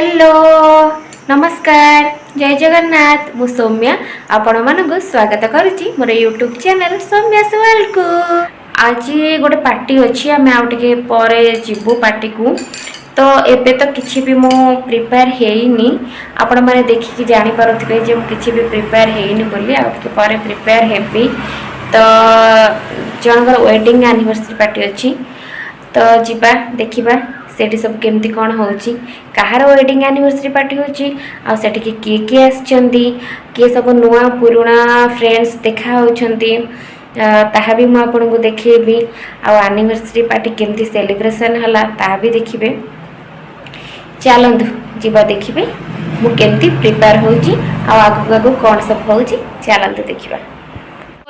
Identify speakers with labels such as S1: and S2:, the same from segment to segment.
S1: Hello नमस्कार जय जगन्नाथ मु सौम्या आपण मानक स्वागत करुच्ची मोर यूट्यूब चैनल सौम्या वर्ल्ड को। आज गोटे पार्टी अच्छी आम आउटे पर जीवु पार्टी को तो एबे तो किसी भी मु प्रिपेयर हेनी आपण माने देखिकी जानी पारुथिबे जे मु किसी भी प्रिपेयर हेनी बोली आउटे पर प्रिपेयर हेबी। तो जनकर वेडिंग एनिवर्सरी पार्टी अच्छी तो जीवा देखिबा सेठी सब केमती कौन होची कहार वेडिंग एनिवर्सरी पार्टी होची आ सेठी के किए आछंती किए सब नुआ पुराना फ्रेंड्स देखा होछंती ताहा भी मु आपन को देखेबी आ एनिवर्सरी पार्टी केमती सेलिब्रेशन हला ता भी देखिबे। चलंतु जीवा देखिबे मु केमती प्रिपेयर होची आ आगु आगु कौन सब होची चलंतु देखिबा।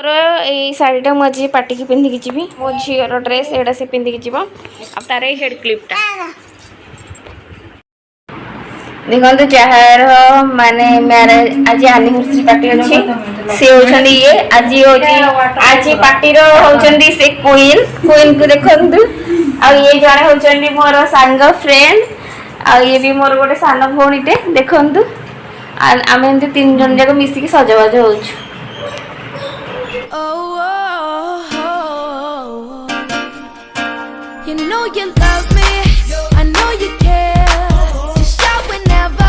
S1: मोर ये शाढ़ीटा मुझे पार्टी की पिंधिकी जी मो झीर ड्रेस एटा से पिंधिकी जीव अब तार हेड क्लिपटा देखो जार माने मैरिज आज एनिवर्सरी पार्टी अच्छी से होछंदी ये आज होची आज पार्टी रो होछंदी से क्वीन क्वीन को देखंतु आ ये जणे होछंदी मोर संग फ्रेंड आ ये भी मोर गोटे सान भौणीटे देखंतु आमे एंती तीन जन जाक मिसिकी सजबाज होछु।
S2: You know you love me, I know you care. Just shout whenever,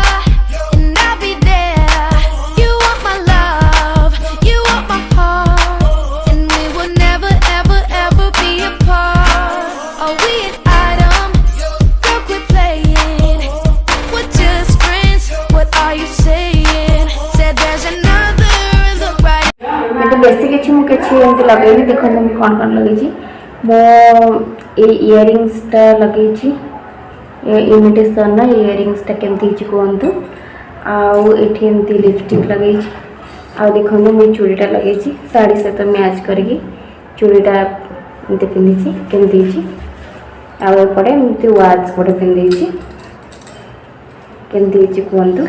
S2: and I'll be there. You want my love, you want my heart, and we will never, ever, ever be apart. Are we an item? Girl, quit playing. We're just friends. What are you saying? Said there's another in the right.
S1: तो बेसी किछि मु किछि एंती लगेनी देखन हम कोन कोन लगै छी मो ए इयरिंग्स टा लगै छी ए इमिटेशन ना इयरिंग्स टा केमती छी कोंतु आ एठी एंती लिपस्टिक लगै छी आ देखन मु चूड़ीटा लगै छी साड़ी से तो मैच करके चूड़ीटा एंती पिंदी छी केमती छी आ पड़े एंती वाच पड़े पिंदी छी केमती छी कोंतु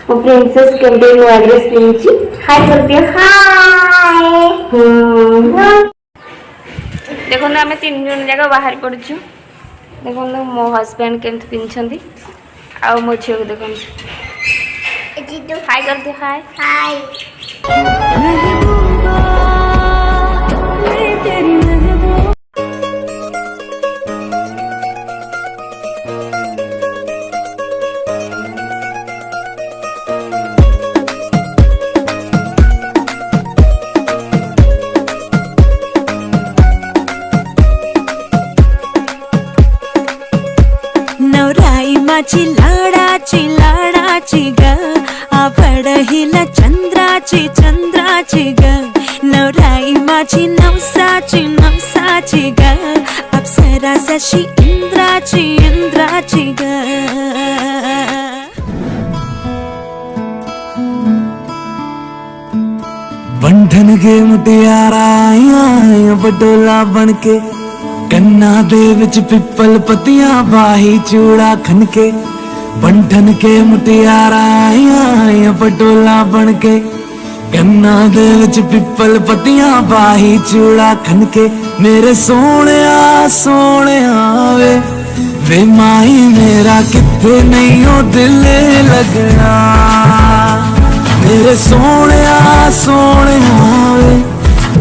S1: मो प्रिंसेस केमती नो एड्रेस पिंदी छी हाय कर दिया हाय देखो ना आम तीन जन जगह बाहर पड़छु देखो ना मो हस्बैंड केमती पिंछंदी आ मो झियो को देखो हाय कर दे हाय हाय
S2: माझी लाडाची ग आवडहिला चंद्राची ग नवराई माझी नवसाची ग अप्सरा जशी इंद्राची ग।
S3: बंधन के मुटियारा आया बटोला बनके कन्ना दे विच पिपल पतियां बाही चूड़ा खनके बंधन के मुटियारा आया पटोला बनके कन्ना दे विच पिपल पतियां बाही चूड़ा खनके मेरे सोने वे माही मेरा किथे नहीं हो दिल लगना मेरे सोने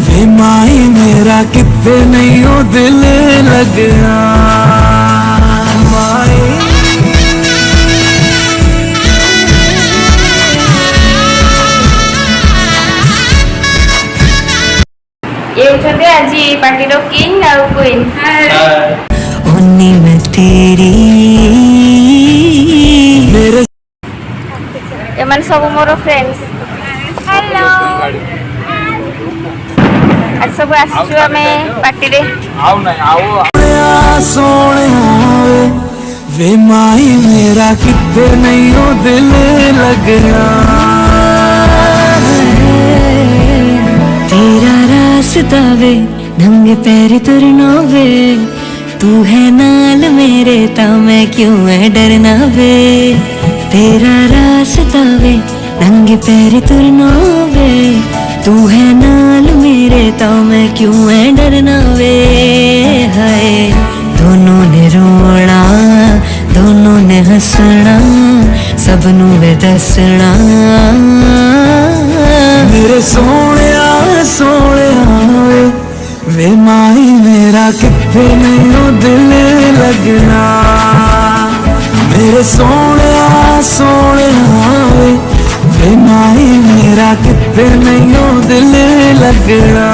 S3: वे माही मेरा किथे नहीं हो दिल लगना माही
S1: ये उठते आज पार्टी रो किंग और क्वीन
S2: ओनी मैं तेरी
S3: मेरे
S1: ये मन सब मोर फ्रेंड्स हेलो आज सब आसु आमे पार्टी रे
S3: आओ ना आओ सोने वे माही मेरा किथे नहीं हो दिल लगना
S2: तेरा रास्ता वे नंगे पैर तुरना वे तू है नाल मेरे ता मैं क्यों है डरना वे तेरा रास्ता वे नंगे पैर तुरना वे तू है नाल मेरे तो मैं क्यों है डरना वे हाय दोनों ने रोना दोनों ने
S4: हसना सबनू वे दसना।
S3: मेरे सोहणिया सोहणिया वे माही मेरा किथे नहीं दिल लगना। मेरे सोहणिया सोहणिया वे माही मेरा किथे नहीं दिल लगना।